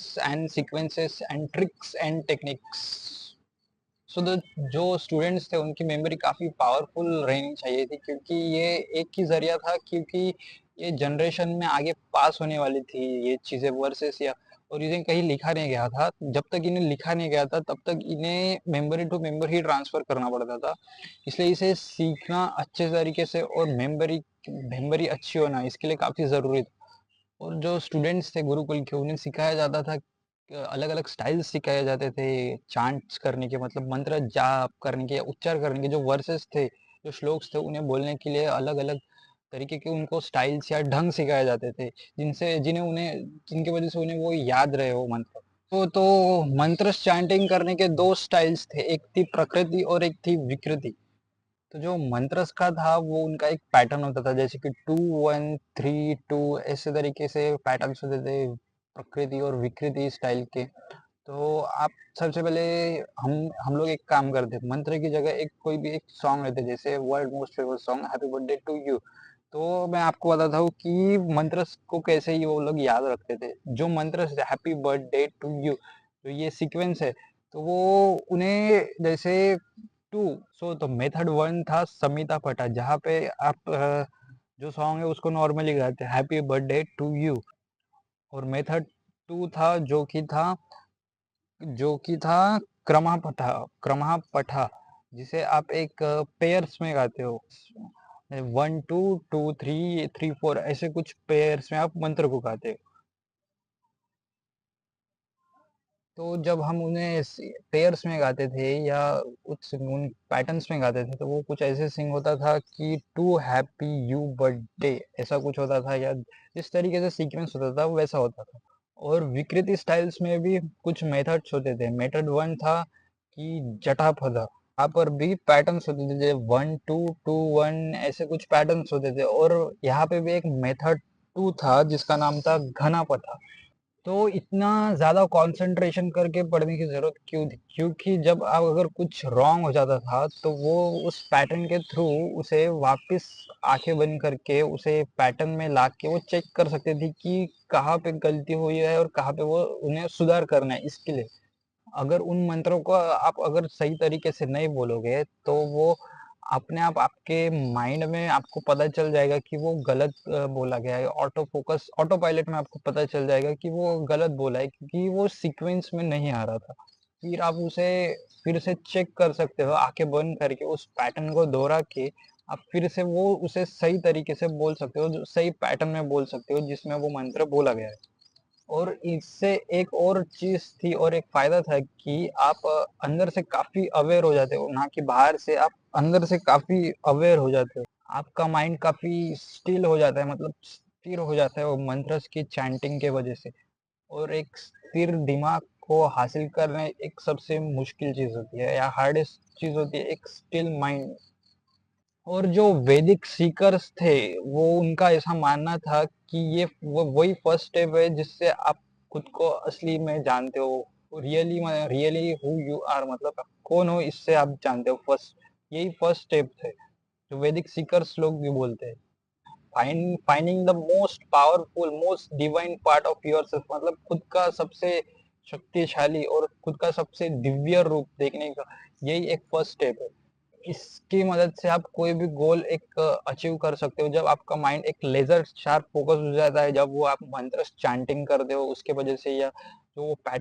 patterns and sequences and tricks and techniques. So the जो students थे उनकी memory काफ़ी पावरफुल रहनी चाहिए थी, क्योंकि ये एक ही ज़रिया था, क्योंकि ये जनरेशन में आगे पास होने वाली थी ये चीज़ें वर्सेस या और इन्हें कहीं लिखा नहीं गया था। जब तक इन्हें लिखा नहीं गया था तब तक इन्हें मेमोरी टू मेमोरी ही ट्रांसफ़र करना पड़ता था। इसलिए इसे सीखना अच्छे तरीके से और मेमोरी मेमोरी अच्छी होना इसके लिए काफ़ी ज़रूरी था। और जो स्टूडेंट्स थे गुरुकुल के उन्हें सिखाया जाता था, अलग-अलग स्टाइल्स सिखाए जाते थे, चांट्स करने के मतलब मंत्र जाप करने के, उच्चार करने के, जो वर्सेस थे, जो श्लोक्स थे, उन्हें बोलने के लिए अलग-अलग तरीके के उनको स्टाइल्स या ढंग सिखाए जाते थे, जिनकी वजह से उन्हें वो याद रहे वो मंत्र। तो मंत्र चैंटिंग करने के 2 स्टाइल्स थे, एक थी प्रकृति और एक थी विकृति। तो जो मंत्रस का था वो उनका एक पैटर्न होता था, जैसे कि 2 1 3 2 ऐसे तरीके से पैटर्न्स होते थे प्रकृति और विकृति स्टाइल के। तो आप सबसे पहले हम लोग एक काम करते हैं, मंत्र की जगह एक कोई भी एक सॉन्ग लेते हैं, जैसे world most famous song happy birthday to you. तो मैं आपको बताता हूँ कि मंत्र को कैसे ही वो लोग याद रखते थे। जो मंत्र हैप्पी बर्थडे टू यू, तो ये सीक्वेंस है, तो वो उन्हें जैसे टू सो तो मेथड वन था समिता पटा, जहाँ पे आप जो सॉन्ग है उसको नॉर्मली गाते हैं हैप्पी बर्थडे टू यू। और मेथड टू था जो कि था क्रमः पठा, जिसे आप एक पेयर्स में गाते हो, 1 2 2 3 3 4 ऐसे कुछ पेयर्स में आप मंत्र को गाते हो। तो जब हम उन्हें पेयर्स में गाते थे या कुछ उन पैटर्न्स में गाते थे, तो वो कुछ ऐसे सिंग होता था कि टू हैप्पी यू बर्थडे ऐसा कुछ होता था, या जिस तरीके से सीक्वेंस होता था वो वैसा होता था। और विकृति स्टाइल्स में भी कुछ मेथड्स होते थे। मेथड वन था कि जटापद, यहाँ पर भी पैटर्न्स होते थे, जैसे 1 2 2 1 ऐसे कुछ पैटर्न्स होते थे। और यहाँ पे भी एक मेथड टू था जिसका नाम था घना पथा। तो इतना ज़्यादा कंसंट्रेशन करके पढ़ने की ज़रूरत क्यों थी? क्योंकि जब आप अगर कुछ रॉन्ग हो जाता था, तो वो उस पैटर्न के थ्रू उसे वापस आँखें बंद करके उसे पैटर्न में ला के वो चेक कर सकते थे कि कहाँ पे गलती हुई है और कहाँ पे वो उन्हें सुधार करना है इसके लिए। अगर उन मंत्रों को आप अगर सही तरीके से नहीं बोलोगे, तो वो अपने आप आपके माइंड में आपको पता चल जाएगा कि वो गलत बोला गया है। ऑटो पायलट में आपको पता चल जाएगा कि वो गलत बोला है, क्योंकि वो सीक्वेंस में नहीं आ रहा था। फिर आप उसे फिर से चेक कर सकते हो, आँखें बंद करके उस पैटर्न को दोहरा के आप फिर से वो उसे सही तरीके से बोल सकते हो, जो सही पैटर्न में बोल सकते हो जिसमें वो मंत्र बोला गया है। और इससे एक और चीज़ थी और एक फ़ायदा था कि आप अंदर से काफ़ी अवेयर हो जाते हो, ना कि बाहर से, आप अंदर से काफ़ी अवेयर हो जाते हो। आपका माइंड काफ़ी स्टिल हो जाता है, मतलब स्थिर हो जाता है वो मंत्रस की चैंटिंग के वजह से। और एक स्थिर दिमाग को हासिल करना एक सबसे मुश्किल चीज़ होती है, या हार्डेस्ट चीज़ होती है, एक स्टिल माइंड। और जो वैदिक सीकर्स थे, वो उनका ऐसा मानना था कि ये वो वही फर्स्ट स्टेप है जिससे आप खुद को असली में जानते हो, रियली हु यू आर, मतलब आप कौन हो इससे आप जानते हो। यही फर्स्ट स्टेप थे, जो वैदिक सीकर्स लोग भी बोलते हैं। Finding the most powerful most divine part of yourself, मतलब खुद का सबसे शक्तिशाली और खुद का सबसे दिव्य रूप देखने का, यही एक फर्स्ट स्टेप है। इसकी मदद से आप कोई भी गोल एक अचीव कर सकते हो, जब आपका माइंड एक लेजर शार्प फोकस हो जाता है, जब वो आप मंत्र चैंटिंग करते हो उसके वजह से, या जो वो पैटर्न